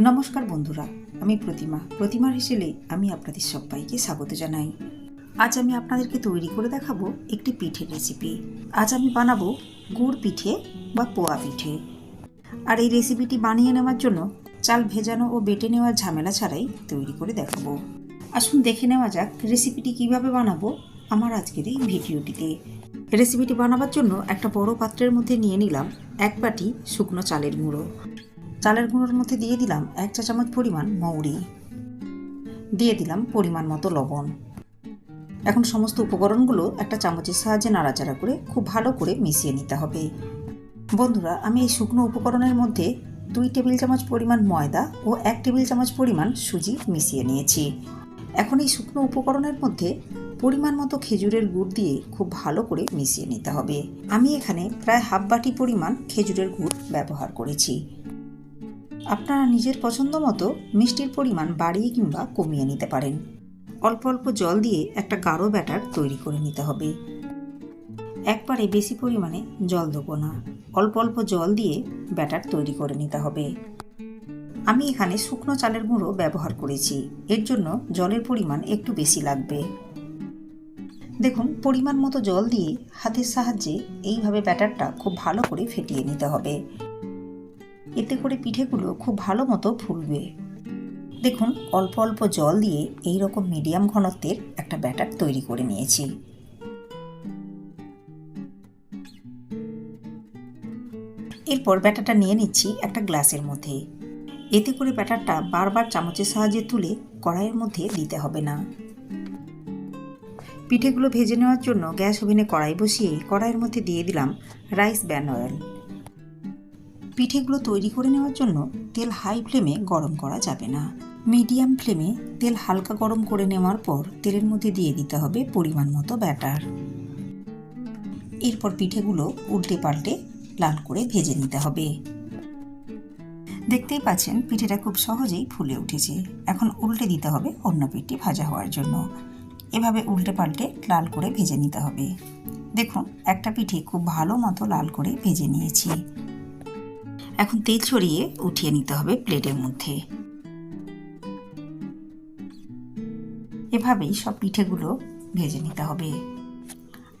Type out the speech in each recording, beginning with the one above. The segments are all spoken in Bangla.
নমস্কার বন্ধুরা, আমি প্রতিমার হেসেলে আমি আপনাদের সবাইকে স্বাগত জানাই। আজ আমি আপনাদেরকে তৈরি করে দেখাবো একটি পিঠের রেসিপি। আজ আমি বানাবো গুড় পিঠে বা পোয়া পিঠে। আর এই রেসিপিটি বানিয়ে নেওয়ার জন্য চাল ভেজানো ও বেটে নেওয়ার ঝামেলা ছাড়াই তৈরি করে দেখাবো। আসুন দেখে নেওয়া যাক রেসিপিটি কিভাবে বানাবো আমার আজকের এই ভিডিওটিতে। রেসিপিটি বানাবার জন্য একটা বড় পাত্রের মধ্যে নিয়ে নিলাম 1 বাটি শুকনো চালের গুঁড়ো। চালের গুঁড়োর মধ্যে দিয়ে দিলাম 1 চা চামচ পরিমাণ মৌরি, দিয়ে দিলাম পরিমাণ মতো লবণ। এখন সমস্ত উপকরণগুলো একটা চামচের সাহায্যে নাড়াচাড়া করে খুব ভালো করে মিশিয়ে নিতে হবে। বন্ধুরা, আমি এই শুকনো উপকরণের মধ্যে 2 টেবিল চামচ পরিমাণ ময়দা ও 1 টেবিল চামচ পরিমাণ সুজি মিশিয়ে নিয়েছি। এখন এই শুকনো উপকরণের মধ্যে পরিমাণ মতো খেজুরের গুড় দিয়ে খুব ভালো করে মিশিয়ে নিতে হবে। আমি এখানে প্রায় হাফ বাটি পরিমাণ খেজুরের গুড় ব্যবহার করেছি। আপনারা নিজের পছন্দ মতো মিষ্টির পরিমাণ বাড়িয়ে কিংবা কমিয়ে নিতে পারেন। অল্প অল্প জল দিয়ে একটা গাঢ় ব্যাটার তৈরি করে নিতে হবে। একবারে বেশি পরিমাণে জল দেবো না, অল্প অল্প জল দিয়ে ব্যাটার তৈরি করে নিতে হবে। আমি এখানে শুকনো চালের গুঁড়ো ব্যবহার করেছি, এর জন্য জলের পরিমাণ একটু বেশি লাগবে। দেখুন, পরিমাণ মতো জল দিয়ে হাতের সাহায্যে এইভাবে ব্যাটারটা খুব ভালো করে ফেটিয়ে নিতে হবে। এতে করে পিঠেগুলো খুব ভালো মতো ফুলবে। দেখুন, অল্প অল্প জল দিয়ে এই রকম মিডিয়াম ঘনত্বের একটা ব্যাটার তৈরি করে নিয়েছি। এরপর ব্যাটারটা নিয়ে নিচ্ছি একটা গ্লাসের মধ্যে। এতে করে ব্যাটারটা বারবার চামচের সাহায্যে তুলে কড়াইয়ের মধ্যে দিতে হবে না। পিঠেগুলো ভেজে নেওয়ার জন্য গ্যাস ওভেনে কড়াই বসিয়ে কড়াইয়ের মধ্যে দিয়ে দিলাম রাইস ব্র্যান অয়েল। পিঠেগুলো তৈরি করে নেওয়ার জন্য তেল হাই ফ্লেমে গরম করা যাবে না। মিডিয়াম ফ্লেমে তেল হালকা গরম করে নেওয়ার পর তেলের মধ্যে দিয়ে দিতে হবে পরিমাণ মতো ব্যাটার। এরপর পিঠেগুলো উল্টে পাল্টে লাল করে ভেজে নিতে হবে। দেখতেই পাচ্ছেন পিঠেটা খুব সহজেই ফুলে উঠেছে। এখন উল্টে দিতে হবে অন্য পিঠটি ভাজা হওয়ার জন্য। এভাবে উল্টে পাল্টে লাল করে ভেজে নিতে হবে। দেখুন, একটা পিঠে খুব ভালো মতো লাল করে ভেজে নিয়েছি। এখন তেল ছড়িয়ে উঠিয়ে নিতে হবে প্লেটের মধ্যে। এভাবেই সব পিঠেগুলো ভেজে নিতে হবে।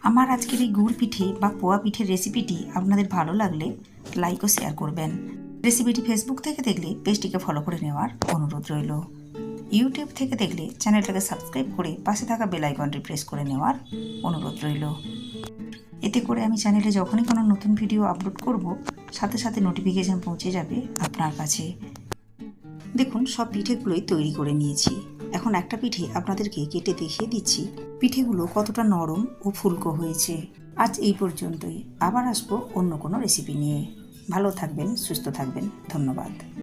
আমার আজকের এই গুড় পিঠে বা পোয়া পিঠের রেসিপিটি আপনাদের ভালো লাগলে লাইক ও শেয়ার করবেন। রেসিপিটি ফেসবুক থেকে দেখলে পেজটিকে ফলো করে নেওয়ার অনুরোধ রইল। ইউটিউব থেকে দেখলে চ্যানেলটাকে সাবস্ক্রাইব করে পাশে থাকা বেল আইকনটি প্রেস করে নেওয়ার অনুরোধ রইল। এতে করে আমি চ্যানেলে যখনই কোনো নতুন ভিডিও আপলোড করব, সাথে সাথে নোটিফিকেশান পৌঁছে যাবে আপনার কাছে। দেখুন, সব পিঠেগুলোই তৈরি করে নিয়েছি। এখন একটা পিঠে আপনাদেরকে কেটে দেখিয়ে দিচ্ছি পিঠেগুলো কতটা নরম ও ফুলকো হয়েছে। আজ এই পর্যন্তই। আবার আসবো অন্য কোনো রেসিপি নিয়ে। ভালো থাকবেন, সুস্থ থাকবেন। ধন্যবাদ।